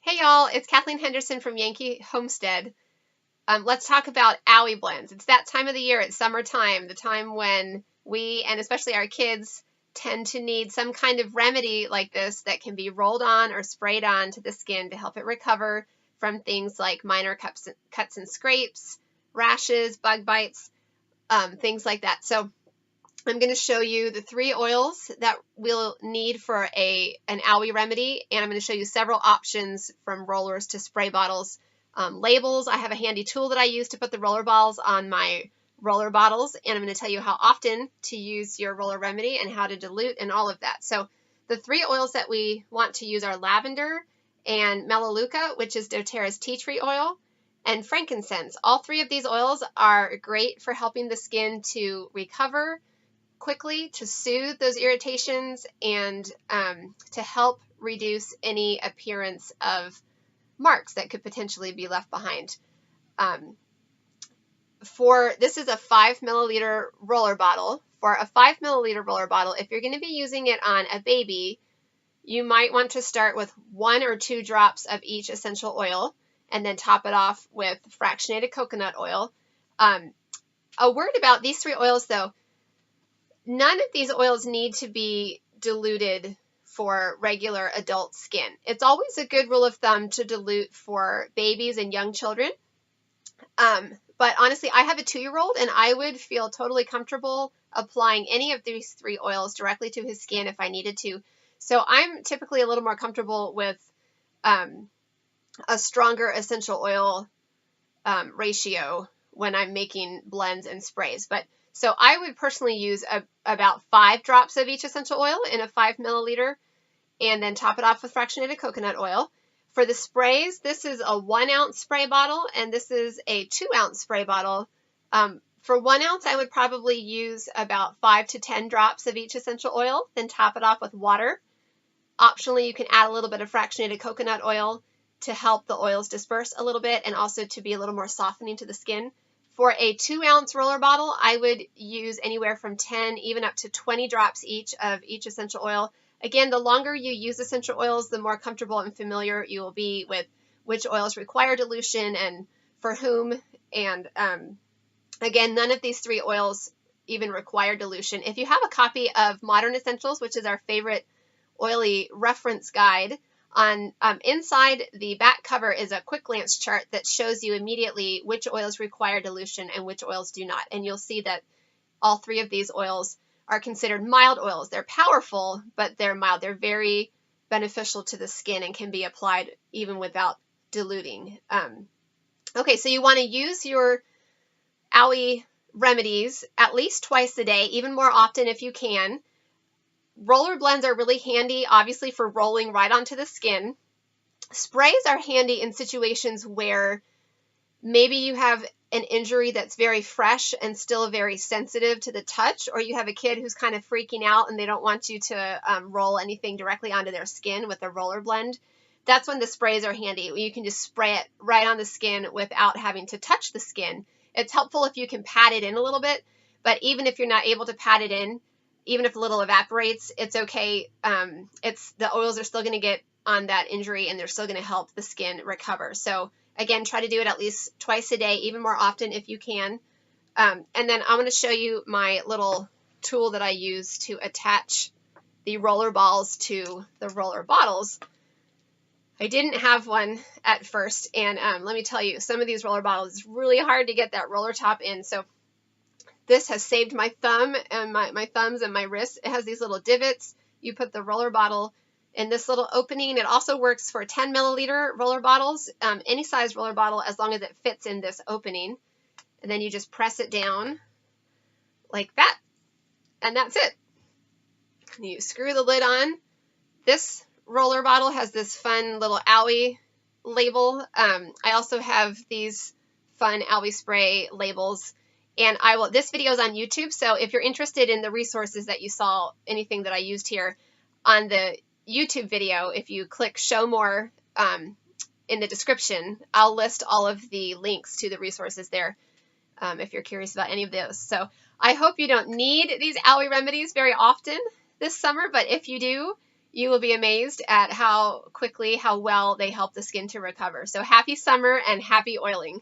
Hey y'all, it's Kathleen Henderson from Yankee Homestead. Let's talk about Owie blends. It's that time of the year, it's summertime, the time when we, and especially our kids, tend to need some kind of remedy like this that can be rolled on or sprayed on to the skin to help it recover from things like minor cuts and scrapes, rashes, bug bites, things like that. So I'm going to show you the 3 oils that we'll need for an Owie remedy, and I'm going to show you several options from rollers to spray bottles. Labels, I have a handy tool that I use to put the roller balls on my roller bottles, and I'm going to tell you how often to use your roller remedy and how to dilute and all of that. So the 3 oils that we want to use are lavender and melaleuca, which is doTERRA's tea tree oil, and frankincense. All 3 of these oils are great for helping the skin to recover quickly, to soothe those irritations, and to help reduce any appearance of marks that could potentially be left behind. This is a 5 milliliter roller bottle. For a 5 milliliter roller bottle, if you're going to be using it on a baby, you might want to start with 1 or 2 drops of each essential oil and then top it off with fractionated coconut oil. A word about these 3 oils though: none of these oils need to be diluted for regular adult skin. It's always a good rule of thumb to dilute for babies and young children. But honestly, I have a 2-year-old and I would feel totally comfortable applying any of these 3 oils directly to his skin if I needed to. So I'm typically a little more comfortable with a stronger essential oil ratio when I'm making blends and sprays. So I would personally use about 5 drops of each essential oil in a 5 milliliter and then top it off with fractionated coconut oil. For the sprays, this is a 1 ounce spray bottle and this is a 2 ounce spray bottle. For 1 ounce, I would probably use about 5 to 10 drops of each essential oil, then top it off with water. Optionally, you can add a little bit of fractionated coconut oil to help the oils disperse a little bit and also to be a little more softening to the skin. For a 2 ounce roller bottle, I would use anywhere from 10 even up to 20 drops each of each essential oil. Again, the longer you use essential oils, the more comfortable and familiar you will be with which oils require dilution and for whom. And again, none of these 3 oils even require dilution. If you have a copy of Modern Essentials, which is our favorite oily reference guide, on inside the back cover is a quick glance chart that shows you immediately which oils require dilution and which oils do not. And you'll see that all 3 of these oils are considered mild oils. They're powerful, but they're mild. They're very beneficial to the skin and can be applied even without diluting. Okay, so you want to use your Owie remedies at least twice a day, even more often if you can. Roller blends are really handy, obviously, for rolling right onto the skin. Sprays are handy in situations where maybe you have an injury that's very fresh and still very sensitive to the touch, or you have a kid who's kind of freaking out and they don't want you to roll anything directly onto their skin with a roller blend. That's when the sprays are handy. You can just spray it right on the skin without having to touch the skin. It's helpful if you can pat it in a little bit, but even if you're not able to pat it in, even if a little evaporates, it's okay. The oils are still going to get on that injury and they're still going to help the skin recover. So again, try to do it at least twice a day, even more often if you can. And then I'm going to show you my little tool that I use to attach the roller balls to the roller bottles. I didn't have one at first, and let me tell you, some of these roller bottles, it's really hard to get that roller top in. So this has saved my thumb and my thumbs and my wrists. It has these little divots. You put the roller bottle in this little opening. It also works for 10 milliliter roller bottles, any size roller bottle, as long as it fits in this opening. And then you just press it down like that, and that's it. You screw the lid on. This roller bottle has this fun little Owie label. I also have these fun Owie spray labels. And this video is on YouTube, so if you're interested in the resources that you saw, anything that I used here on the YouTube video, if you click show more in the description, I'll list all of the links to the resources there if you're curious about any of those. So I hope you don't need these Owie remedies very often this summer, but if you do, You will be amazed at how quickly, how well they help the skin to recover. So happy summer and happy oiling.